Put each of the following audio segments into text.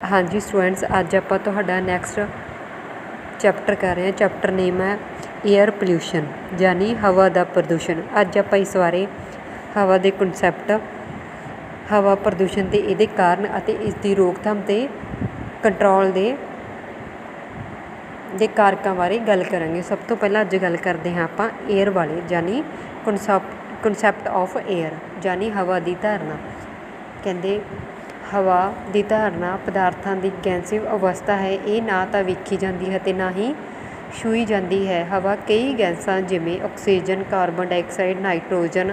हाँ जी स्टूडेंट्स, अज आप next chapter कर रहे हैं। चैप्टर नेम है एयर पोल्यूशन यानी हवा का प्रदूषण। अज आप इस बारे हवा के कॉन्सैप्ट, हवा प्रदूषण के ये कारण और इसकी रोकथाम से कंट्रोल के कारकों बारे गल करांगे। सब तो पहला अज गल करते हैं आप एयर वाले यानी कॉन्सैप्ट ऑफ एयर यानी हवा की धारणा। कहते हवा की धारणा पदार्थों की गैसिव अवस्था है, ये ना तो वेखी जाती है तो ना ही छूई जाती है। हवा कई गैसां जिमें oxygen, carbon dioxide, nitrogen,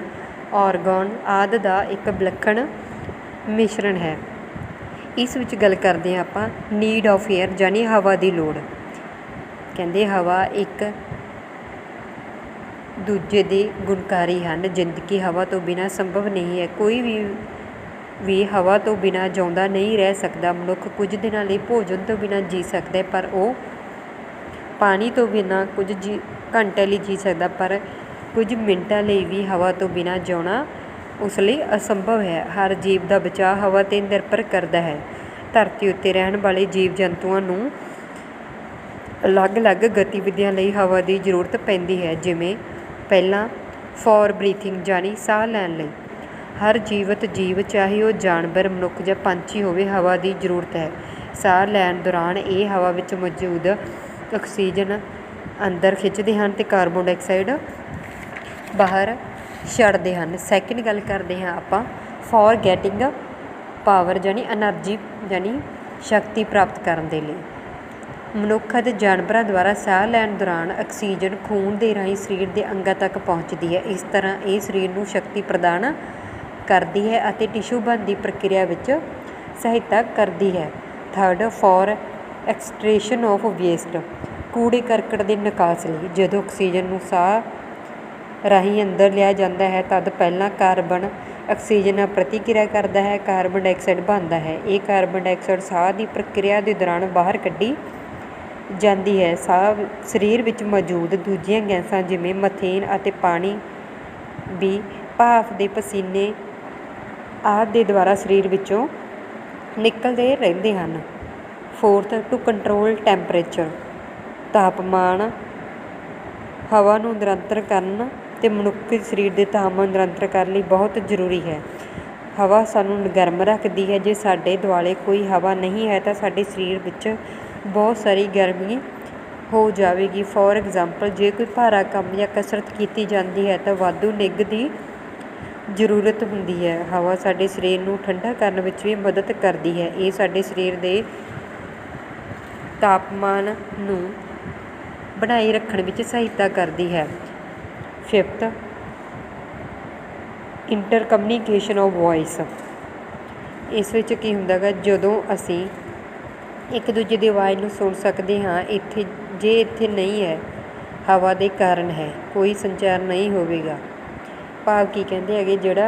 argon आदि का एक विलक्षण मिश्रण है। इस विच गल करते हैं आप नीड ऑफ एयर यानी हवा की लोड़। कहते हवा एक दूजे के गुणकारी हैं। जिंदगी हवा तो बिना संभव नहीं है। कोई भी हवा तो बिना जिउंदा नहीं रह सकता। मनुख कुछ दिनों लिए भोजन तो बिना जी सकता है, पर वो पानी तो बिना कुछ घंटे लिए जी सकता, पर कुछ मिनटों लिए भी हवा तो बिना जिउना उस लिए असंभव है। हर जीव का बचाव हवा पर निर्भर करता है। धरती उत्ते रहने वाले जीव जंतुओं को अलग अलग गतिविधियों लिए हवा की जरूरत पैंदी है। जिमें पहला फॉर ब्रीथिंग यानी साह लैण लई। हर जीवत जीव चाहे वह जानवर, मनुख या पंछी होवे, हवा की जरूरत है। साह लैण दौरान ये हवा विच मौजूद ऑक्सीजन अंदर खिंचते हैं तो कार्बन डाइऑक्साइड बाहर छड्डते हैं। सैकेंड गल करते हैं आप फॉर गैटिंग पावर यानी एनर्जी यानी शक्ति प्राप्त करने के लिए। मनुख ਅਤੇ जानवरों द्वारा साह लैण दौरान ऑक्सीजन खून के राही शरीर के अंगों तक पहुँचती है। इस तरह ये शरीर को शक्ति प्रदान करती है और टिशू बनने की प्रक्रिया में सहायता करती है। Third for excretion of waste कूड़े करकट के निकास लिए। जो ऑक्सीजन को साह राही अंदर लिया जाता है तद पहला कार्बन ऑक्सीजन नाल प्रतिक्रिया करता है, कार्बन डाइऑक्साइड बनता है। ये कार्बन डाइऑक्साइड साह की प्रक्रिया के दौरान बाहर कढ़ी जाती है। साह शरीर में मौजूद दूजिया गैसां जिमें मथेन और पानी भी भाफ के पसीने आदि के द्वारा शरीर विचों निकलते रहते हैं। फोर्थ टू कंट्रोल टैंपरेचर तापमान हवा को निरंतर करना ते मनुक्खी शरीर के तापमान निरंतर करने बहुत जरूरी है। हवा सानू गर्म रखती है। जे साडे दुआले कोई हवा नहीं है तो साडे शरीर विच बहुत सारी गर्मी हो जाएगी। फॉर एग्जाम्पल जे कोई भारा काम या कसरत की जाती है तो वाधू निग की जरूरत होंदी है। हवा साडे शरीर को ठंडा करने में भी मदद करती है। ये साडे शरीर के तापमान नू बनाए रखने में सहायता करती है। Fifth inter communication of voice. इस विच की हुंदा गा जदों असी एक दूजे की आवाज़ को सुन सकते हाँ। इत्थे जे इत्थे नहीं है हवा के कारण है, कोई संचार नहीं होवेगा। भाव की कहते हैं जिहड़ा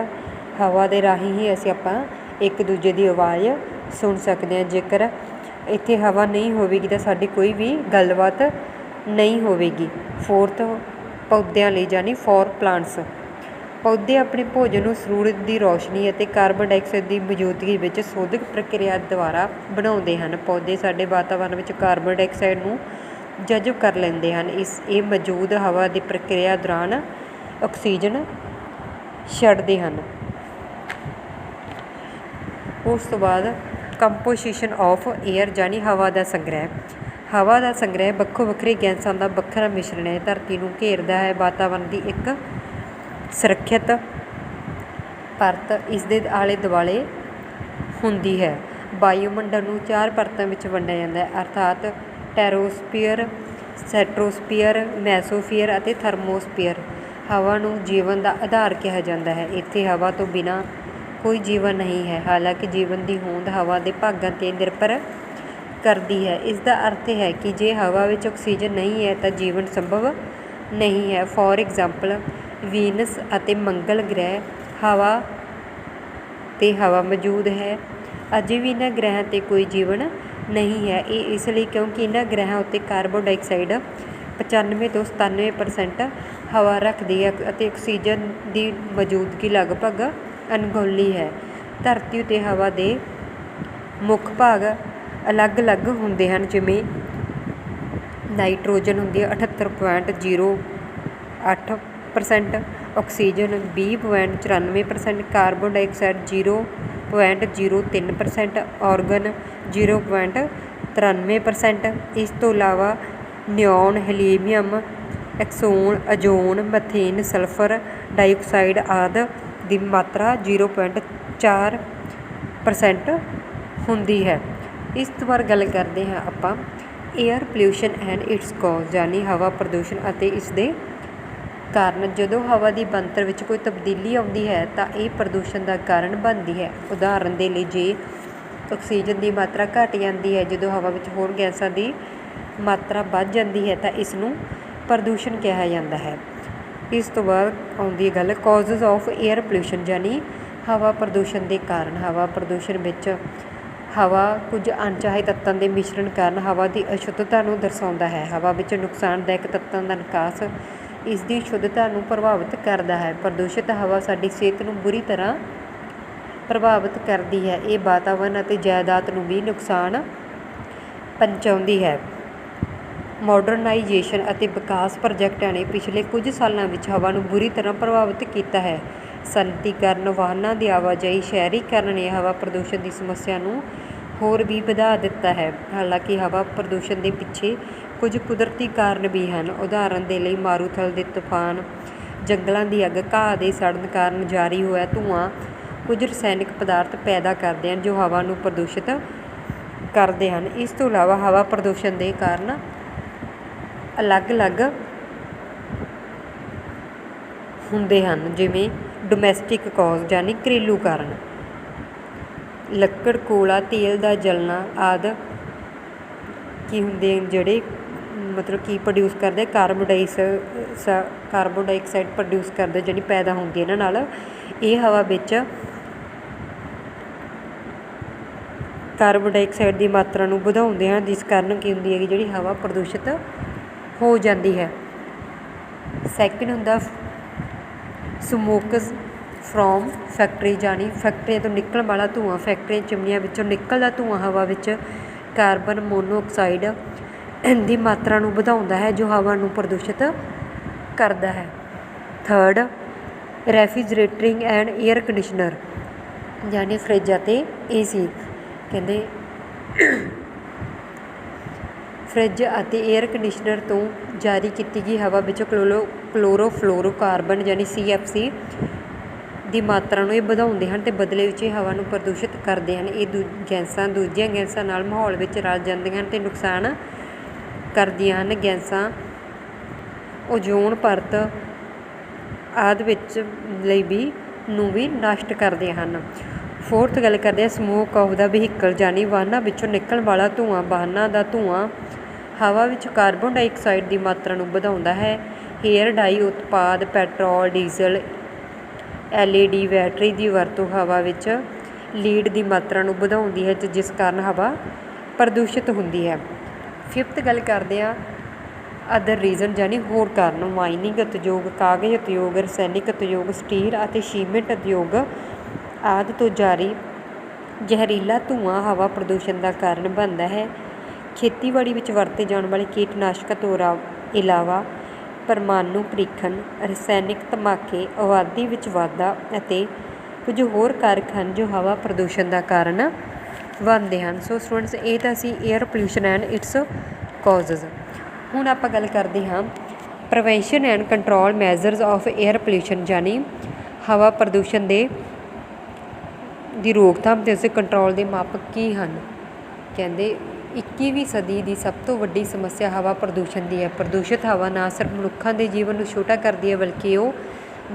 हवा के राही ही असीं आपां एक दूजे की आवाज़ सुन सकते हैं। जेकर इत्थे हवा नहीं होवेगी तो साडी कोई भी गलबात नहीं होवेगी। फोर्थ पौद्यां लई यानी फॉर प्लांट्स। पौधे अपने भोजन को सूरज की रोशनी और कार्बन डाइऑक्साइड की मौजूदगी में शोधक प्रक्रिया द्वारा बनाते हैं। पौधे साडे वातावरण में कार्बन डाइऑक्साइड को जज़ब कर लेंदे हैं। इस ये मौजूद हवा की प्रक्रिया दौरान ऑक्सीजन छड्डते हैं। उस तो बाद कंपोजिशन ऑफ एयर यानी हवा का संग्रह। हवा का संग्रह वक्खो वक्खरी गैसां का वक्खरा मिश्रण है। धरती को घेरदा है। वातावरण की एक सुरक्षित परत इसके आले दुआले होंदी है। वायुमंडल को 4 परतों में वंडिया जाता है, अर्थात टैरोस्फीयर, स्ट्रेटोस्फीयर, मैसोस्फीयर और थर्मोस्फीयर। हवा को जीवन का आधार कहा जाता है। इत्थे हवा तो बिना कोई जीवन नहीं है। हालांकि जीवन की होंद हवा के भागों पर निर्भर करती है। इसका अर्थ है कि जे हवा में ऑक्सीजन नहीं है तो जीवन संभव नहीं है। फॉर एग्जाम्पल वीनस और मंगल ग्रह हवा मौजूद है। अजे भी इन्होंने ग्रहों पर कोई जीवन नहीं है। ये इसलिए क्योंकि इन्होंने ग्रहों उत्ते कार्बन डाइऑक्साइड 95 तो 97% हवा रखती है और ऑक्सीजन की मौजूदगी लगभग अनगोली है। धरती उत्ते हवा के मुख भाग ਅਲੱਗ-ਅਲੱਗ ਹੁੰਦੇ ਹਨ, ਜਿਵੇਂ ਨਾਈਟ੍ਰੋਜਨ ਹੁੰਦੀ ਹੈ 78.08%, ਆਕਸੀਜਨ 20.94%, ਕਾਰਬਨ ਡਾਈਆਕਸਾਈਡ 0.03%, ਆਰਗਨ 0.93%। ਇਸ ਤੋਂ ਇਲਾਵਾ neon, helium, Exxon, ਅਜੋਨ, methane, sulphur dioxide ਆਦਿ ਦੀ ਮਾਤਰਾ 0.4% ਹੁੰਦੀ ਹੈ। ਇਸ ਤੋਂ ਬਾਅਦ ਗੱਲ ਕਰਦੇ ਹਾਂ ਆਪਾਂ air pollution and it's cause, ਯਾਨੀ ਹਵਾ ਪ੍ਰਦੂਸ਼ਣ ਅਤੇ ਇਸ ਦੇ ਕਾਰਨ। ਜਦੋਂ ਹਵਾ ਦੀ ਬਣਤਰ ਵਿੱਚ ਕੋਈ ਤਬਦੀਲੀ ਆਉਂਦੀ ਹੈ ਤਾਂ ਇਹ ਪ੍ਰਦੂਸ਼ਣ ਦਾ ਕਾਰਨ ਬਣਦੀ ਹੈ। ਉਦਾਹਰਨ ਦੇ ਲਈ, ਜੇ ਆਕਸੀਜਨ ਦੀ ਮਾਤਰਾ ਘੱਟ ਜਾਂਦੀ ਹੈ, ਜਦੋਂ ਹਵਾ ਵਿੱਚ ਹੋਰ ਗੈਸਾਂ ਦੀ ਮਾਤਰਾ ਵੱਧ ਜਾਂਦੀ ਹੈ ਤਾਂ ਇਸ ਨੂੰ ਪ੍ਰਦੂਸ਼ਣ ਕਿਹਾ ਜਾਂਦਾ ਹੈ। ਇਸ ਤੋਂ ਬਾਅਦ ਆਉਂਦੀ ਹੈ ਗੱਲ ਕੌਜ਼ਜ਼ ਆਫ ਏਅਰ ਪੋਲਿਊਸ਼ਨ, ਯਾਨੀ ਹਵਾ ਪ੍ਰਦੂਸ਼ਣ ਦੇ ਕਾਰਨ। ਹਵਾ ਪ੍ਰਦੂਸ਼ਣ ਵਿੱਚ ਹਵਾ ਕੁਝ ਅਣਚਾਹੇ ਤੱਤਾਂ ਦੇ ਮਿਸ਼ਰਣ ਕਾਰਨ ਹਵਾ ਦੀ ਅਸ਼ੁੱਧਤਾ ਨੂੰ ਦਰਸਾਉਂਦਾ ਹੈ। ਹਵਾ ਵਿੱਚ ਨੁਕਸਾਨਦਾਇਕ ਤੱਤਾਂ ਦਾ ਨਿਕਾਸ ਇਸ ਦੀ ਸ਼ੁੱਧਤਾ ਨੂੰ ਪ੍ਰਭਾਵਿਤ ਕਰਦਾ ਹੈ। ਪ੍ਰਦੂਸ਼ਿਤ ਹਵਾ ਸਾਡੀ ਸਿਹਤ ਨੂੰ ਬੁਰੀ ਤਰ੍ਹਾਂ ਪ੍ਰਭਾਵਿਤ ਕਰਦੀ ਹੈ। ਇਹ ਵਾਤਾਵਰਨ ਅਤੇ ਜਾਇਦਾਦ ਨੂੰ ਵੀ ਨੁਕਸਾਨ ਪਹੁੰਚਾਉਂਦੀ ਹੈ। ਮਾਡਰਨਾਈਜੇਸ਼ਨ ਅਤੇ ਵਿਕਾਸ ਪ੍ਰੋਜੈਕਟਾਂ ਨੇ ਪਿਛਲੇ ਕੁਝ ਸਾਲਾਂ ਵਿੱਚ ਹਵਾ ਨੂੰ ਬੁਰੀ ਤਰ੍ਹਾਂ ਪ੍ਰਭਾਵਿਤ ਕੀਤਾ ਹੈ। ਸਨਅਤੀਕਰਨ, ਵਾਹਨਾਂ ਦੀ ਆਵਾਜਾਈ, ਸ਼ਹਿਰੀਕਰਨ ਨੇ ਹਵਾ ਪ੍ਰਦੂਸ਼ਣ ਦੀ ਸਮੱਸਿਆ ਨੂੰ ਹੋਰ ਵੀ ਵਧਾ ਦਿੱਤਾ ਹੈ। ਹਾਲਾਂਕਿ ਹਵਾ ਪ੍ਰਦੂਸ਼ਣ ਦੇ ਪਿੱਛੇ ਕੁਝ ਕੁਦਰਤੀ ਕਾਰਨ ਵੀ ਹਨ। ਉਦਾਹਰਨ ਦੇ ਲਈ, ਮਾਰੂਥਲ ਦੇ ਤੂਫਾਨ, ਜੰਗਲਾਂ ਦੀ ਅੱਗ, ਘਾਹ ਦੇ ਸੜਨ ਕਾਰਨ ਜਾਰੀ ਹੋਇਆ ਧੂੰਆਂ ਕੁਝ ਰਸਾਇਣਕ ਪਦਾਰਥ ਪੈਦਾ ਕਰਦੇ ਹਨ ਜੋ ਹਵਾ ਨੂੰ ਪ੍ਰਦੂਸ਼ਿਤ ਕਰਦੇ ਹਨ। ਇਸ ਤੋਂ ਇਲਾਵਾ ਹਵਾ ਪ੍ਰਦੂਸ਼ਣ ਦੇ ਕਾਰਨ ਅਲੱਗ-ਅਲੱਗ ਹੁੰਦੇ ਹਨ, ਜਿਵੇਂ ਡੋਮੈਸਟਿਕ ਕੌਜ਼, ਯਾਨੀ ਘਰੇਲੂ ਕਾਰਨ। ਲੱਕੜ, ਕੋਲਾ, ਤੇਲ ਦਾ ਜਲਣਾ ਆਦਿ ਕੀ ਹੁੰਦੇ ਹਨ, ਜਿਹੜੇ ਮਤਲਬ ਕੀ ਪ੍ਰੋਡਿਊਸ ਕਰਦੇ ਕਾਰਬਨ ਡਾਈਆਕਸਾਈਡ ਪ੍ਰੋਡਿਊਸ ਕਰਦੇ, ਜਿਹੜੀ ਪੈਦਾ ਹੁੰਦੀ ਇਹਨਾਂ ਨਾਲ। ਇਹ ਹਵਾ ਵਿੱਚ ਕਾਰਬਨ ਡਾਈਆਕਸਾਈਡ ਦੀ ਮਾਤਰਾ ਨੂੰ ਵਧਾਉਂਦੇ ਹਨ, ਜਿਸ ਕਾਰਨ ਕੀ ਹੁੰਦੀ ਹੈਗੀ, ਜਿਹੜੀ ਹਵਾ ਪ੍ਰਦੂਸ਼ਿਤ ਹੋ ਜਾਂਦੀ ਹੈ। ਸੈਕਿੰਡ ਹੁੰਦਾ ਸਮੋਕਸ ਫਰੋਮ ਫੈਕਟਰੀ, ਯਾਨੀ ਫੈਕਟਰੀਆਂ ਤੋਂ ਨਿਕਲਣ ਵਾਲਾ ਧੂੰਆਂ। ਫੈਕਟਰੀਆਂ ਚਿਮਨੀਆਂ ਵਿੱਚੋਂ ਨਿਕਲਦਾ ਧੂੰਆਂ ਹਵਾ ਵਿੱਚ ਕਾਰਬਨ ਮੋਨੋਆਕਸਾਈਡ ਦੀ ਮਾਤਰਾ ਨੂੰ ਵਧਾਉਂਦਾ ਹੈ, ਜੋ ਹਵਾ ਨੂੰ ਪ੍ਰਦੂਸ਼ਿਤ ਕਰਦਾ ਹੈ। ਥਰਡ, ਰੈਫ੍ਰਿਜਰੇਟਰਿੰਗ ਐਂਡ ਏਅਰ ਕੰਡੀਸ਼ਨਰ, ਯਾਨੀ ਫਰਿੱਜ ਅਤੇ AC। ਕਹਿੰਦੇ ਫਰਿੱਜ ਅਤੇ ਏਅਰ ਕੰਡੀਸ਼ਨਰ ਤੋਂ ਜਾਰੀ ਕੀਤੀ ਗਈ ਹਵਾ ਵਿੱਚ ਕਲੋਰੋਫਲੋਰੋਕਾਰਬਨ, ਯਾਨੀ CFC ਦੀ ਮਾਤਰਾ ਨੂੰ ਇਹ ਵਧਾਉਂਦੇ ਹਨ ਅਤੇ ਬਦਲੇ ਵਿੱਚ ਇਹ ਹਵਾ ਨੂੰ ਪ੍ਰਦੂਸ਼ਿਤ ਕਰਦੇ ਹਨ। ਇਹ ਗੈਸਾਂ ਦੂਜੀਆਂ ਗੈਸਾਂ ਨਾਲ ਮਾਹੌਲ ਵਿੱਚ ਰਲ ਜਾਂਦੀਆਂ ਹਨ ਅਤੇ ਨੁਕਸਾਨ ਕਰਦੀਆਂ ਹਨ। ਗੈਸਾਂ ਓਜ਼ੋਨ ਪਰਤ ਆਦਿ ਵਿੱਚ ਲਈ ਨੂੰ ਵੀ ਨਸ਼ਟ ਕਰਦੀਆਂ ਹਨ। ਫੋਰਥ ਗੱਲ ਕਰਦੇ ਹਾਂ ਸਮੋਕ ਆਫ ਦਾ ਵਹੀਕਲ, ਯਾਨੀ ਵਾਹਨਾਂ ਵਿੱਚੋਂ ਨਿਕਲਣ ਵਾਲਾ ਧੂੰਆਂ। ਵਾਹਨਾਂ ਦਾ ਧੂੰਆਂ ਹਵਾ ਵਿੱਚ ਕਾਰਬਨ ਡਾਈਆਕਸਾਈਡ ਦੀ ਮਾਤਰਾ ਨੂੰ ਵਧਾਉਂਦਾ ਹੈ। ਹੇਅਰ ਡਾਈ ਉਤਪਾਦ, ਪੈਟਰੋਲ, ਡੀਜ਼ਲ, LED ਬੈਟਰੀ ਦੀ ਵਰਤੋਂ ਹਵਾ ਵਿੱਚ ਲੀਡ ਦੀ ਮਾਤਰਾ ਨੂੰ ਵਧਾਉਂਦੀ ਹੈ, ਜਿਸ ਕਾਰਨ ਹਵਾ ਪ੍ਰਦੂਸ਼ਿਤ ਹੁੰਦੀ ਹੈ। ਫਿਫਥ ਗੱਲ ਕਰਦੇ ਹਾਂ ਅਦਰ ਰੀਜ਼ਨ, ਯਾਨੀ ਹੋਰ ਕਾਰਨ। ਮਾਈਨਿੰਗ ਉਦਯੋਗ, ਕਾਗਜ਼ ਉਦਯੋਗ, ਰਸਾਇਣਿਕ ਉਦਯੋਗ, ਸਟੀਲ ਅਤੇ ਸੀਮੈਂਟ ਉਦਯੋਗ ਆਦਿ ਤੋਂ ਜਾਰੀ ਜ਼ਹਿਰੀਲਾ ਧੂੰਆਂ ਹਵਾ ਪ੍ਰਦੂਸ਼ਣ ਦਾ ਕਾਰਨ ਬਣਦਾ ਹੈ। ਖੇਤੀਬਾੜੀ ਵਿੱਚ ਵਰਤੇ ਜਾਣ ਵਾਲੇ ਕੀਟਨਾਸ਼ਕਾਂ ਤੋਂ ਇਲਾਵਾ ਪਰਮਾਣੂ ਪ੍ਰੀਖਣ, ਰਸਾਇਣਿਕ ਧਮਾਕੇ, ਆਬਾਦੀ ਵਿੱਚ ਵਾਧਾ ਅਤੇ ਕੁਝ ਹੋਰ ਕਾਰਕ ਹਨ ਜੋ ਹਵਾ ਪ੍ਰਦੂਸ਼ਣ ਦਾ ਕਾਰਨ ਬਣਦੇ ਹਨ। ਸੋ ਸਟੂਡੈਂਟਸ, ਇਹ ਤਾਂ ਸੀ air pollution and its causes. ਹੁਣ ਆਪਾਂ ਗੱਲ ਕਰਦੇ ਹਾਂ prevention and control measures of air pollution, ਯਾਨੀ ਹਵਾ ਪ੍ਰਦੂਸ਼ਣ ਦੀ ਰੋਕਥਾਮ ਅਤੇ ਉਸਦੇ ਕੰਟਰੋਲ ਦੇ ਮਾਪਕ ਕੀ ਹਨ। ਕਹਿੰਦੇ 21ਵੀਂ ਸਦੀ ਦੀ ਸਭ ਤੋਂ ਵੱਡੀ ਸਮੱਸਿਆ ਹਵਾ ਪ੍ਰਦੂਸ਼ਣ ਦੀ ਹੈ। ਪ੍ਰਦੂਸ਼ਿਤ ਹਵਾ ਨਾ ਸਿਰਫ ਮਨੁੱਖਾਂ ਦੇ ਜੀਵਨ ਨੂੰ ਛੋਟਾ ਕਰਦੀ ਹੈ, ਬਲਕਿ ਉਹ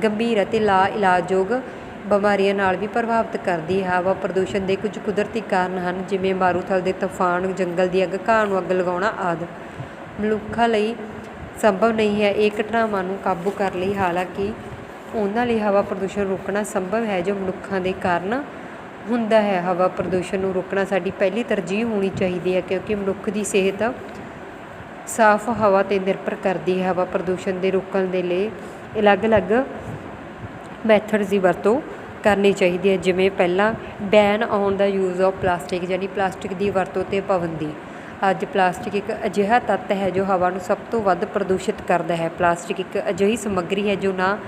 ਗੰਭੀਰ ਅਤੇ ਲਾ ਇਲਾਜਯੋਗ ਬਿਮਾਰੀਆਂ ਨਾਲ ਵੀ ਪ੍ਰਭਾਵਿਤ ਕਰਦੀ ਹੈ। ਹਵਾ ਪ੍ਰਦੂਸ਼ਣ ਦੇ ਕੁਝ ਕੁਦਰਤੀ ਕਾਰਨ ਹਨ, ਜਿਵੇਂ ਮਾਰੂਥਲ ਦੇ ਤੂਫਾਨ, ਜੰਗਲ ਦੀ ਅੱਗ, ਘਾਹ ਨੂੰ ਅੱਗ ਲਗਾਉਣਾ ਆਦਿ। ਮਨੁੱਖਾਂ ਲਈ ਸੰਭਵ ਨਹੀਂ ਹੈ ਇਹ ਘਟਨਾਵਾਂ ਨੂੰ ਕਾਬੂ ਕਰ ਲਈ। ਹਾਲਾਂਕਿ ਉਹਨਾਂ ਲਈ ਹਵਾ ਪ੍ਰਦੂਸ਼ਣ ਰੋਕਣਾ ਸੰਭਵ ਹੈ ਜੋ ਮਨੁੱਖਾਂ ਦੇ ਕਾਰਨ ਹੁੰਦਾ ਹੈ। ਹਵਾ ਪ੍ਰਦੂਸ਼ਣ ਨੂੰ ਰੋਕਣਾ ਸਾਡੀ ਪਹਿਲੀ ਤਰਜੀਹ ਹੋਣੀ ਚਾਹੀਦੀ ਹੈ, ਕਿਉਂਕਿ ਮਨੁੱਖ ਦੀ ਸਿਹਤ ਸਾਫ਼ ਹਵਾ 'ਤੇ ਨਿਰਭਰ ਕਰਦੀ ਹੈ। ਹਵਾ ਪ੍ਰਦੂਸ਼ਣ ਦੇ ਰੋਕਣ ਦੇ ਲਈ ਅਲੱਗ-ਅਲੱਗ ਮੈਥਡਸ ਦੀ ਵਰਤੋਂ ਕਰਨੀ ਚਾਹੀਦੀ ਹੈ। ਜਿਵੇਂ ਪਹਿਲਾਂ ਬੈਨ ਔਨ ਦਾ ਯੂਜ਼ ਆਫ ਪਲਾਸਟਿਕ, ਯਾਨੀ ਪਲਾਸਟਿਕ ਦੀ ਵਰਤੋਂ 'ਤੇ ਪਾਬੰਦੀ। ਅੱਜ ਪਲਾਸਟਿਕ ਇੱਕ ਅਜਿਹਾ ਤੱਤ ਹੈ ਜੋ ਹਵਾ ਨੂੰ ਸਭ ਤੋਂ ਵੱਧ ਪ੍ਰਦੂਸ਼ਿਤ ਕਰਦਾ ਹੈ। ਪਲਾਸਟਿਕ ਇੱਕ ਅਜਿਹੀ ਸਮੱਗਰੀ ਹੈ ਜੋ ਨਾ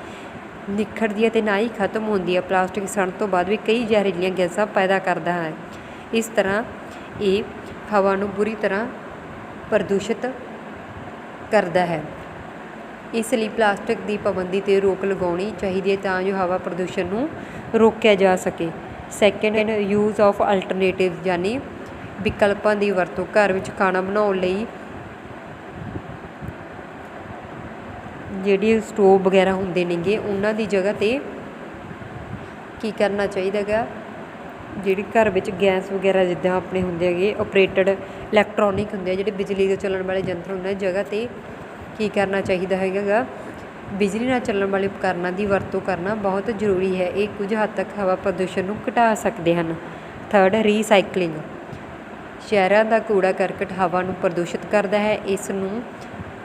ਨਿਖਰਦੀ ਹੈ ਅਤੇ ਨਾ ਹੀ ਖਤਮ ਹੁੰਦੀ ਹੈ। ਪਲਾਸਟਿਕ ਸੜਨ ਤੋਂ ਬਾਅਦ ਵੀ ਕਈ ਜ਼ਹਿਰੀਲੀਆਂ ਗੈਸਾਂ ਪੈਦਾ ਕਰਦਾ ਹੈ। ਇਸ ਤਰ੍ਹਾਂ ਇਹ ਹਵਾ ਨੂੰ ਬੁਰੀ ਤਰ੍ਹਾਂ ਪ੍ਰਦੂਸ਼ਿਤ ਕਰਦਾ ਹੈ। ਇਸ ਲਈ ਪਲਾਸਟਿਕ ਦੀ ਪਾਬੰਦੀ 'ਤੇ ਰੋਕ ਲਗਾਉਣੀ ਚਾਹੀਦੀ ਹੈ ਤਾਂ ਜੋ ਹਵਾ ਪ੍ਰਦੂਸ਼ਣ ਨੂੰ ਰੋਕਿਆ ਜਾ ਸਕੇ। ਸੈਕਿੰਡ, ਯੂਜ਼ ਆਫ ਅਲਟਰਨੇਟਿਵ, ਯਾਨੀ ਵਿਕਲਪਾਂ ਦੀ ਵਰਤੋਂ। ਘਰ ਵਿੱਚ ਖਾਣਾ ਬਣਾਉਣ ਲਈ ਜਿਹੜੀ ਸਟੋਵ ਵਗੈਰਾ ਹੁੰਦੇ ਨੇਗੇ ਉਹਨਾਂ ਦੀ ਜਗ੍ਹਾ 'ਤੇ ਕੀ ਕਰਨਾ ਚਾਹੀਦਾ ਗਾ, ਜਿਹੜੀ ਘਰ ਵਿੱਚ ਗੈਸ ਵਗੈਰਾ ਜਿੱਦਾਂ ਆਪਣੇ ਹੁੰਦੇ ਹੈਗੇ ਆਪਰੇਟਡ ਇਲੈਕਟ੍ਰੋਨਿਕ ਹੁੰਦੇ ਆ, ਜਿਹੜੇ ਬਿਜਲੀ ਦੇ ਚੱਲਣ ਵਾਲੇ ਯੰਤਰ ਹੁੰਦੇ ਜਗ੍ਹਾ 'ਤੇ ਕੀ ਕਰਨਾ ਚਾਹੀਦਾ ਹੈਗਾ ਗਾ, ਬਿਜਲੀ ਨਾਲ ਚੱਲਣ ਵਾਲੇ ਉਪਕਰਨਾਂ ਦੀ ਵਰਤੋਂ ਕਰਨਾ ਬਹੁਤ ਜ਼ਰੂਰੀ ਹੈ। ਇਹ ਕੁਝ ਹੱਦ ਤੱਕ ਹਵਾ ਪ੍ਰਦੂਸ਼ਣ ਨੂੰ ਘਟਾ ਸਕਦੇ ਹਨ। Third, recycling. ਸ਼ਹਿਰਾਂ ਦਾ ਕੂੜਾ ਕਰਕਟ ਹਵਾ ਨੂੰ ਪ੍ਰਦੂਸ਼ਿਤ ਕਰਦਾ ਹੈ। ਇਸ ਨੂੰ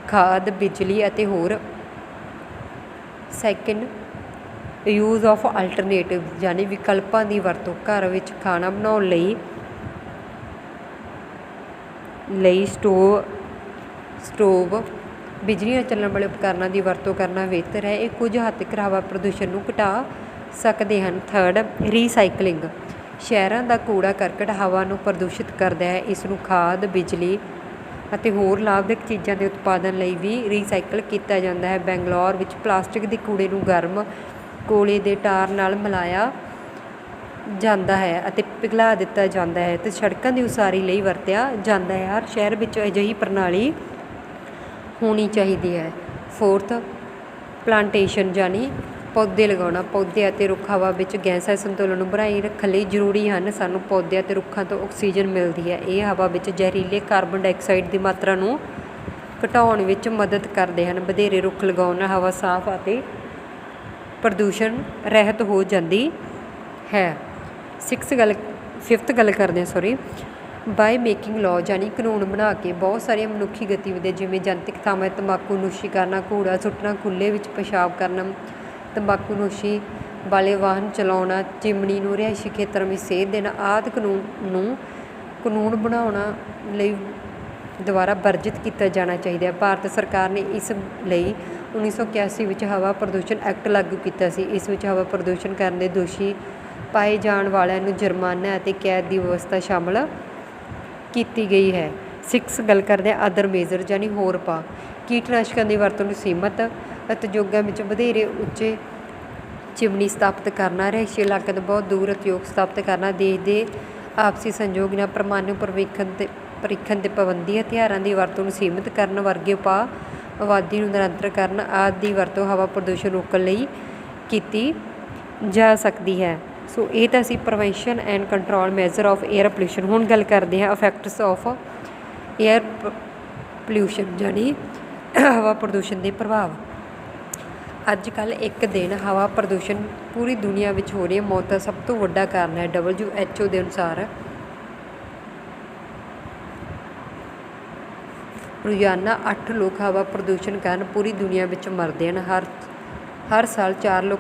ਖਾਦ, ਬਿਜਲੀ ਅਤੇ ਹੋਰ। ਸੈਕਿੰਡ, ਯੂਜ਼ ਆਫ ਅਲਟਰਨੇਟਿਵ, ਯਾਨੀ ਵਿਕਲਪਾਂ ਦੀ ਵਰਤੋਂ। ਘਰ ਵਿੱਚ ਖਾਣਾ ਬਣਾਉਣ ਲਈ ਸਟੋਵ, ਬਿਜਲੀ ਨਾਲ ਚੱਲਣ ਵਾਲੇ ਉਪਕਰਨਾਂ ਦੀ ਵਰਤੋਂ ਕਰਨਾ ਬਿਹਤਰ ਹੈ। ਇਹ ਕੁਝ ਹੱਦ ਤੱਕ ਹਵਾ ਪ੍ਰਦੂਸ਼ਣ ਨੂੰ ਘਟਾ ਸਕਦੇ ਹਨ। Third, recycling. ਸ਼ਹਿਰਾਂ ਦਾ ਕੂੜਾ ਕਰਕਟ ਹਵਾ ਨੂੰ ਪ੍ਰਦੂਸ਼ਿਤ ਕਰਦਾ ਹੈ। ਇਸ ਨੂੰ ਖਾਦ, ਬਿਜਲੀ ਅਤੇ ਹੋਰ ਲਾਭਦਾਇਕ ਚੀਜ਼ਾਂ ਦੇ ਉਤਪਾਦਨ ਲਈ ਵੀ ਰੀਸਾਈਕਲ ਕੀਤਾ ਜਾਂਦਾ ਹੈ। ਬੰਗਲੌਰ ਵਿੱਚ ਪਲਾਸਟਿਕ ਦੇ ਕੂੜੇ ਨੂੰ ਗਰਮ ਕੋਲੇ ਦੇ ਟਾਰ ਨਾਲ ਮਿਲਾਇਆ ਜਾਂਦਾ ਹੈ ਅਤੇ ਪਿਘਲਾ ਦਿੱਤਾ ਜਾਂਦਾ ਹੈ ਅਤੇ ਸੜਕਾਂ ਦੀ ਉਸਾਰੀ ਲਈ ਵਰਤਿਆ ਜਾਂਦਾ ਹੈ। ਹਰ ਸ਼ਹਿਰ ਵਿੱਚ ਅਜਿਹੀ ਪ੍ਰਣਾਲੀ ਹੋਣੀ ਚਾਹੀਦੀ ਹੈ। ਫੋਰਥ, ਪਲਾਂਟੇਸ਼ਨ, ਯਾਨੀ ਪੌਦੇ ਲਗਾਉਣਾ। ਪੌਦੇ ਅਤੇ ਰੁੱਖ ਹਵਾ ਵਿੱਚ ਗੈਸਾਂ ਸੰਤੁਲਨ ਨੂੰ ਬਣਾਈ ਰੱਖਣ ਲਈ ਜ਼ਰੂਰੀ ਹਨ। ਸਾਨੂੰ ਪੌਦਿਆਂ ਅਤੇ ਰੁੱਖਾਂ ਤੋਂ ਆਕਸੀਜਨ ਮਿਲਦੀ ਹੈ। ਇਹ ਹਵਾ ਵਿੱਚ ਜ਼ਹਿਰੀਲੇ ਕਾਰਬਨ ਡਾਈਆਕਸਾਈਡ ਦੀ ਮਾਤਰਾ ਨੂੰ ਘਟਾਉਣ ਵਿੱਚ ਮਦਦ ਕਰਦੇ ਹਨ। ਵਧੇਰੇ ਰੁੱਖ ਲਗਾਉਣ ਨਾਲ ਹਵਾ ਸਾਫ਼ ਅਤੇ ਪ੍ਰਦੂਸ਼ਣ ਰਹਿਤ ਹੋ ਜਾਂਦੀ ਹੈ। ਫਿਫਥ ਗੱਲ ਕਰਦੇ ਹਾਂ ਬਾਏ ਮੇਕਿੰਗ ਲਾਅ, ਯਾਨੀ ਕਾਨੂੰਨ ਬਣਾ ਕੇ। ਬਹੁਤ ਸਾਰੀਆਂ ਮਨੁੱਖੀ ਗਤੀਵਿਧੀਆਂ ਜਿਵੇਂ ਜਨਤਕ ਥਾਵਾਂ ਤੰਬਾਕੂ ਨੋਸ਼ੀ ਕਰਨਾ, ਕੂੜਾ ਸੁੱਟਣਾ, ਖੁੱਲ੍ਹੇ ਵਿੱਚ ਪਿਸ਼ਾਬ ਕਰਨਾ, ਤੰਬਾਕੂ ਨੋਸ਼ੀ ਵਾਲੇ ਵਾਹਨ ਚਲਾਉਣਾ, ਚਿਮਨੀ ਨੂੰ ਰਿਹਾਇਸ਼ੀ ਖੇਤਰਾਂ ਵਿੱਚ ਸੇਧ ਦੇਣਾ ਆਦਿ ਕਾਨੂੰਨ ਬਣਾਉਣਾ ਲਈ ਦੁਬਾਰਾ ਵਰਜਿਤ ਕੀਤਾ ਜਾਣਾ ਚਾਹੀਦਾ ਹੈ। ਭਾਰਤ ਸਰਕਾਰ ਨੇ ਇਸ ਲਈ 1981 ਵਿੱਚ ਹਵਾ ਪ੍ਰਦੂਸ਼ਣ ਐਕਟ ਲਾਗੂ ਕੀਤਾ ਸੀ। ਇਸ ਵਿੱਚ ਹਵਾ ਪ੍ਰਦੂਸ਼ਣ ਕਰਨ ਦੇ ਦੋਸ਼ੀ ਪਾਏ ਜਾਣ ਵਾਲਿਆਂ ਨੂੰ ਜੁਰਮਾਨਾ ਅਤੇ ਕੈਦ ਦੀ ਵਿਵਸਥਾ ਸ਼ਾਮਲ ਕੀਤੀ ਗਈ ਹੈ। ਗੱਲ ਕਰਦੇ ਹਾਂ ਅਦਰ ਮੇਜਰ, ਯਾਨੀ ਹੋਰ ਉਪਾਅ। ਕੀਟਨਾਸ਼ਕਾਂ ਦੀ ਵਰਤੋਂ ਨੂੰ ਸੀਮਤ ਉਦਯੋਗਾਂ ਵਿੱਚ ਵਧੇਰੇ ਉੱਚੇ ਚਿਮਨੀ ਸਥਾਪਿਤ ਕਰਨਾ, ਰਿਹਾਇਸ਼ੀ ਇਲਾਕਿਆਂ ਤੋਂ ਬਹੁਤ ਦੂਰ ਉਦਯੋਗ ਸਥਾਪਿਤ ਕਰਨਾ, ਦੇਸ਼ ਦੇ ਆਪਸੀ ਸੰਯੋਗ ਨਾਲ ਪਰਮਾਣੂ ਪਰੀਖਣ 'ਤੇ ਪਾਬੰਦੀ, ਹਥਿਆਰਾਂ ਦੀ ਵਰਤੋਂ ਨੂੰ ਸੀਮਿਤ ਕਰਨ ਵਰਗੇ ਉਪਾਅ, ਆਬਾਦੀ ਨੂੰ ਨਿਰੰਤਰ ਕਰਨ ਆਦਿ ਦੀ ਵਰਤੋਂ ਹਵਾ ਪ੍ਰਦੂਸ਼ਣ ਰੋਕਣ ਲਈ ਕੀਤੀ ਜਾ ਸਕਦੀ ਹੈ। ਸੋ ਇਹ ਤਾਂ ਸੀ prevention and control measure of air pollution. ਹੁਣ ਗੱਲ ਕਰਦੇ ਹਾਂ ਇਫੈਕਟਸ ਆਫ ਏਅਰ ਪੋਲਿਊਸ਼ਨ, ਯਾਨੀ ਹਵਾ ਪ੍ਰਦੂਸ਼ਣ ਦੇ ਪ੍ਰਭਾਵ। ਅੱਜ ਕੱਲ੍ਹ ਇੱਕ ਦਿਨ ਹਵਾ ਪ੍ਰਦੂਸ਼ਣ ਪੂਰੀ ਦੁਨੀਆ ਵਿੱਚ ਹੋ ਰਹੀ ਮੌਤ ਦਾ ਸਭ ਤੋਂ ਵੱਡਾ ਕਾਰਨ ਹੈ। WHO ਦੇ ਅਨੁਸਾਰ ਰੋਜ਼ਾਨਾ 8 ਲੋਕ ਹਵਾ ਪ੍ਰਦੂਸ਼ਣ ਕਾਰਨ ਪੂਰੀ ਦੁਨੀਆ ਵਿੱਚ ਮਰਦੇ ਹਨ। ਹਰ ਸਾਲ 4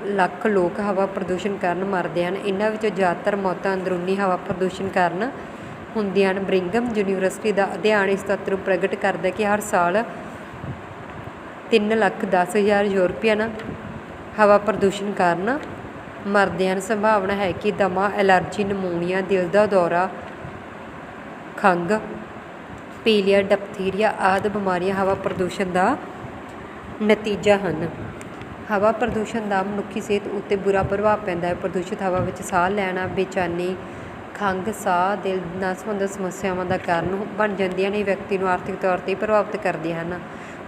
ਲੱਖ ਲੋਕ ਹਵਾ ਪ੍ਰਦੂਸ਼ਣ ਕਾਰਨ ਮਰਦੇ ਹਨ। ਇਹਨਾਂ ਵਿੱਚੋਂ ਜ਼ਿਆਦਾਤਰ ਮੌਤਾਂ ਅੰਦਰੂਨੀ ਹਵਾ ਪ੍ਰਦੂਸ਼ਣ ਕਾਰਨ ਹੁੰਦੀਆਂ ਹਨ। ਬ੍ਰਿੰਘਮ ਯੂਨੀਵਰਸਿਟੀ ਦਾ ਅਧਿਐਨ ਇਸ ਤੱਥ ਨੂੰ ਪ੍ਰਗਟ ਕਰਦਾ ਕਿ ਹਰ ਸਾਲ 3,10,000 ਯੂਰਪੀਅਨ ਹਵਾ ਪ੍ਰਦੂਸ਼ਣ ਕਾਰਨ ਮਰਦੇ ਹਨ। ਸੰਭਾਵਨਾ ਹੈ ਕਿ ਦਮਾ, ਐਲਰਜੀ, ਨਮੂਨੀਆ, ਦਿਲ ਦਾ ਦੌਰਾ, ਖੰਘ, ਪੀਲੀਆ, ਡਿਪਥੀਰੀਆ ਆਦਿ ਬਿਮਾਰੀਆਂ ਹਵਾ ਪ੍ਰਦੂਸ਼ਣ ਦਾ ਨਤੀਜਾ ਹਨ। ਹਵਾ ਪ੍ਰਦੂਸ਼ਣ ਦਾ ਮਨੁੱਖੀ ਸਿਹਤ ਉੱਤੇ ਬੁਰਾ ਪ੍ਰਭਾਵ ਪੈਂਦਾ ਹੈ। ਪ੍ਰਦੂਸ਼ਿਤ ਹਵਾ ਵਿੱਚ ਸਾਹ ਲੈਣਾ, ਬੇਚੈਨੀ, ਖੰਘ, ਸਾਹ, ਦਿਲ ਨਾਲ ਸੰਬੰਧਿਤ ਸਮੱਸਿਆਵਾਂ ਦਾ ਕਾਰਨ ਬਣ ਜਾਂਦੀਆਂ ਨੇ। ਵਿਅਕਤੀ ਨੂੰ ਆਰਥਿਕ ਤੌਰ 'ਤੇ ਪ੍ਰਭਾਵਿਤ ਕਰਦੀਆਂ ਹਨ।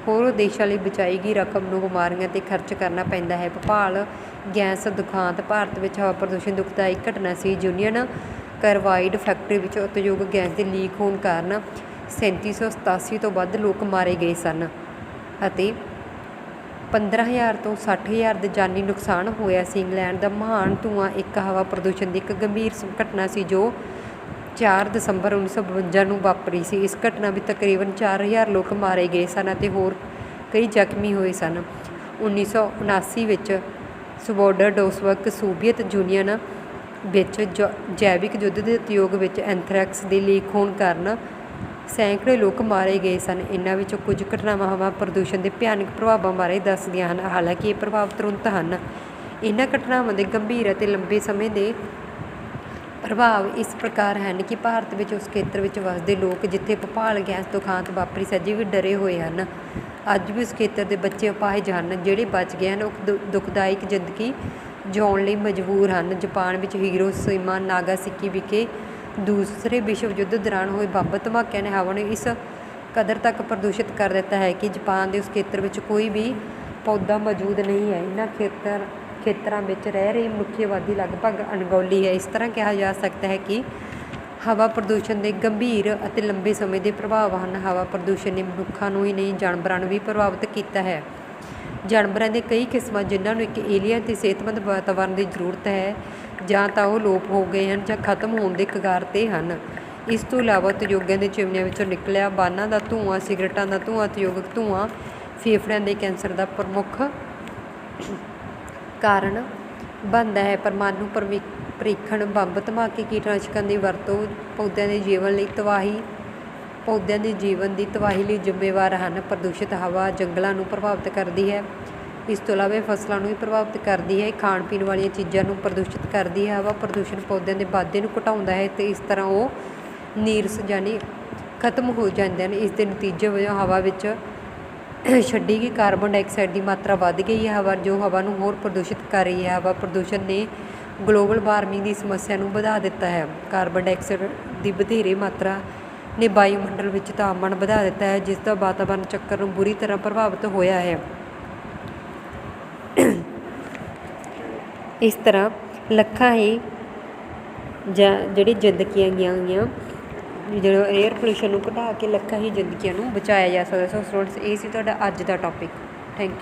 ਹੋਰ ਦੇਸ਼ਾਂ ਲਈ ਬਚਾਈ ਗਈ ਰਕਮ ਨੂੰ ਬਿਮਾਰੀਆਂ 'ਤੇ ਖਰਚ ਕਰਨਾ ਪੈਂਦਾ ਹੈ। ਭੋਪਾਲ ਗੈਸ ਦੁਖਾਂਤ ਭਾਰਤ ਵਿੱਚ ਹਵਾ ਪ੍ਰਦੂਸ਼ਣ ਦੁਖਦਾਇਕ ਘਟਨਾ ਸੀ। ਯੂਨੀਅਨ ਕਾਰਬਾਈਡ ਫੈਕਟਰੀ ਵਿੱਚ ਉਦਯੋਗਿਕ ਗੈਸ ਦੇ ਲੀਕ ਹੋਣ ਕਾਰਨ 3787 ਤੋਂ ਵੱਧ ਲੋਕ ਮਾਰੇ ਗਏ ਸਨ ਅਤੇ 15,000 ਤੋਂ 60,000 ਦੇ ਜਾਨੀ ਨੁਕਸਾਨ ਹੋਇਆ ਸੀ। ਇੰਗਲੈਂਡ ਦਾ ਮਹਾਨ ਧੂੰਆਂ ਇੱਕ ਹਵਾ ਪ੍ਰਦੂਸ਼ਣ ਦੀ ਇੱਕ ਗੰਭੀਰ ਘਟਨਾ ਸੀ ਜੋ 4 ਦਸੰਬਰ 1952 ਨੂੰ ਵਾਪਰੀ ਸੀ। ਇਸ ਘਟਨਾ ਵਿੱਚ ਤਕਰੀਬਨ 4,000 ਲੋਕ ਮਾਰੇ ਗਏ ਸਨ ਅਤੇ ਹੋਰ ਕਈ ਜ਼ਖਮੀ ਹੋਏ ਸਨ। 1979 ਵਿੱਚ ਸਵੋਬੋਡਾ-ਡੋਸਵਕ ਸੋਵੀਅਤ ਯੂਨੀਅਨ ਵਿੱਚ ਜੈਵਿਕ ਯੁੱਧ ਦੇ ਉਦਯੋਗ ਵਿੱਚ ਐਂਥਰੈਕਸ ਦੇ ਲੀਕ ਹੋਣ ਕਾਰਨ ਸੈਂਕੜੇ ਲੋਕ ਮਾਰੇ ਗਏ ਸਨ। ਇਹਨਾਂ ਵਿੱਚੋਂ ਕੁਝ ਘਟਨਾਵਾਂ ਹਵਾ ਪ੍ਰਦੂਸ਼ਣ ਦੇ ਭਿਆਨਕ ਪ੍ਰਭਾਵਾਂ ਬਾਰੇ ਦੱਸਦੀਆਂ ਹਨ। ਹਾਲਾਂਕਿ ਇਹ ਪ੍ਰਭਾਵ ਤੁਰੰਤ ਹਨ। ਇਹਨਾਂ ਘਟਨਾਵਾਂ ਦੇ ਗੰਭੀਰ ਅਤੇ ਲੰਬੇ ਸਮੇਂ ਦੇ ਪ੍ਰਭਾਵ ਇਸ ਪ੍ਰਕਾਰ ਹਨ ਕਿ ਭਾਰਤ ਵਿੱਚ ਉਸ ਖੇਤਰ ਵਿੱਚ ਵਸਦੇ ਲੋਕ ਜਿੱਥੇ ਭੋਪਾਲ ਗੈਸ ਤੋਂ ਖਾਤ ਵਾਪਰੀ ਸੀ ਅਜੇ ਵੀ ਡਰੇ ਹੋਏ ਹਨ। ਅੱਜ ਵੀ ਉਸ ਖੇਤਰ ਦੇ ਬੱਚੇ ਅਪਾਹਿਜ ਹਨ। ਜਿਹੜੇ ਬਚ ਗਏ ਹਨ ਉਹ ਦੁਖਦਾਇਕ ਜ਼ਿੰਦਗੀ ਜਿਉਣ ਲਈ ਮਜਬੂਰ ਹਨ। ਜਾਪਾਨ ਵਿੱਚ ਹੀਰੋਸ਼ੀਮਾ ਨਾਗਾਸਾਕੀ ਵਿਖੇ ਦੂਸਰੇ ਵਿਸ਼ਵ ਯੁੱਧ ਦੌਰਾਨ ਹੋਏ ਬੰਬ ਧਮਾਕਿਆਂ ਨੇ ਹਵਾ ਨੂੰ ਇਸ ਕਦਰ ਤੱਕ ਪ੍ਰਦੂਸ਼ਿਤ ਕਰ ਦਿੱਤਾ ਹੈ ਕਿ ਜਾਪਾਨ ਦੇ ਉਸ ਖੇਤਰ ਵਿੱਚ ਕੋਈ ਵੀ ਪੌਦਾ ਮੌਜੂਦ ਨਹੀਂ ਹੈ। ਇਹਨਾਂ ਖੇਤਰਾਂ ਵਿੱਚ ਰਹਿ ਰਹੀ ਮਨੁੱਖੀ ਆਬਾਦੀ ਲਗਭਗ ਅਣਗੌਲੀ ਹੈ। ਇਸ ਤਰ੍ਹਾਂ ਕਿਹਾ ਜਾ ਸਕਦਾ ਹੈ ਕਿ ਹਵਾ ਪ੍ਰਦੂਸ਼ਣ ਦੇ ਗੰਭੀਰ ਅਤੇ ਲੰਬੇ ਸਮੇਂ ਦੇ ਪ੍ਰਭਾਵ ਹਨ। ਹਵਾ ਪ੍ਰਦੂਸ਼ਣ ਨੇ ਮਨੁੱਖਾਂ ਨੂੰ ਹੀ ਨਹੀਂ ਜਾਨਵਰਾਂ ਨੂੰ ਵੀ ਪ੍ਰਭਾਵਿਤ ਕੀਤਾ ਹੈ। ਜਾਨਵਰਾਂ ਦੇ ਕਈ ਕਿਸਮਾਂ ਜਿਨ੍ਹਾਂ ਨੂੰ ਇੱਕ ਏਲੀਅਨ ਅਤੇ ਸਿਹਤਮੰਦ ਵਾਤਾਵਰਨ ਦੀ ਜ਼ਰੂਰਤ ਹੈ ਜਾਂ ਤਾਂ ਉਹ ਲੋਪ ਹੋ ਗਏ ਹਨ ਜਾਂ ਖਤਮ ਹੋਣ ਦੇ ਕਗਾਰ 'ਤੇ ਹਨ। ਇਸ ਤੋਂ ਇਲਾਵਾ ਉਦਯੋਗਾਂ ਦੇ ਚਿਮਨੀਆਂ ਵਿੱਚੋਂ ਨਿਕਲਿਆ ਵਾਹਨਾਂ ਦਾ ਧੂੰਆਂ, ਸਿਗਰਟਾਂ ਦਾ ਧੂੰਆਂ, ਉਦਯੋਗਿਕ ਧੂੰਆਂ ਫੇਫੜਿਆਂ ਦੇ ਕੈਂਸਰ ਦਾ ਪ੍ਰਮੁੱਖ ਕਾਰਨ ਬਣਦਾ ਹੈ। ਪਰਮਾਣੂ ਪਰੀਖਣ, ਬੰਬ ਧਮਾਕੇ, ਕੀਟਨਾਸ਼ਕਾਂ ਦੀ ਵਰਤੋਂ ਪੌਦਿਆਂ ਦੇ ਜੀਵਨ ਦੀ ਤਬਾਹੀ ਲਈ ਜ਼ਿੰਮੇਵਾਰ ਹਨ। ਪ੍ਰਦੂਸ਼ਿਤ ਹਵਾ ਜੰਗਲਾਂ ਨੂੰ ਪ੍ਰਭਾਵਿਤ ਕਰਦੀ ਹੈ। ਇਸ ਤੋਂ ਇਲਾਵਾ ਇਹ ਫਸਲਾਂ ਨੂੰ ਵੀ ਪ੍ਰਭਾਵਿਤ ਕਰਦੀ ਹੈ। ਖਾਣ ਪੀਣ ਵਾਲੀਆਂ ਚੀਜ਼ਾਂ ਨੂੰ ਪ੍ਰਦੂਸ਼ਿਤ ਕਰਦੀ ਹੈ। ਹਵਾ ਪ੍ਰਦੂਸ਼ਣ ਪੌਦਿਆਂ ਦੇ ਵਾਧੇ ਨੂੰ ਘਟਾਉਂਦਾ ਹੈ ਅਤੇ ਇਸ ਤਰ੍ਹਾਂ ਉਹ ਨੀਰਸ ਯਾਨੀ ਖਤਮ ਹੋ ਜਾਂਦੇ ਹਨ। ਇਸ ਦੇ ਨਤੀਜੇ ਵਜੋਂ ਹਵਾ ਵਿੱਚ ਛੱਡੀ ਗਈ ਕਾਰਬਨ ਡਾਈਆਕਸਾਈਡ ਦੀ ਮਾਤਰਾ ਵੱਧ ਗਈ ਹੈ ਜੋ ਹਵਾ ਨੂੰ ਹੋਰ ਪ੍ਰਦੂਸ਼ਿਤ ਕਰ ਰਹੀ ਹੈ। ਹਵਾ ਪ੍ਰਦੂਸ਼ਣ ਨੇ ਗਲੋਬਲ ਵਾਰਮਿੰਗ ਦੀ ਸਮੱਸਿਆ ਨੂੰ ਵਧਾ ਦਿੱਤਾ ਹੈ। ਕਾਰਬਨ ਡਾਈਆਕਸਾਈਡ ਦੀ ਵਧੇਰੇ ਮਾਤਰਾ ਨੇ ਵਾਯੂਮੰਡਲ ਵਿੱਚ ਤਾਪਮਾਨ ਵਧਾ ਦਿੱਤਾ ਹੈ ਜਿਸ ਦਾ ਵਾਤਾਵਰਨ ਚੱਕਰ ਨੂੰ ਬੁਰੀ ਤਰ੍ਹਾਂ ਪ੍ਰਭਾਵਿਤ ਹੋਇਆ ਹੈ। ਇਸ ਤਰ੍ਹਾਂ ਲੱਖਾਂ ਹੀ ਜਿਹੜੀ ਜ਼ਿੰਦਗੀਆਂ ਗਈਆਂ ਜਦੋਂ ਏਅਰ ਪੋਲਿਊਸ਼ਨ ਨੂੰ ਘਟਾ ਕੇ ਲੱਖਾਂ ਹੀ ਜ਼ਿੰਦਗੀਆਂ ਨੂੰ ਬਚਾਇਆ ਜਾ ਸਕਦਾ। ਸੋ ਸਟੂਡੈਂਟਸ ਇਹ ਸੀ ਤੁਹਾਡਾ ਅੱਜ ਦਾ ਟੌਪਿਕ।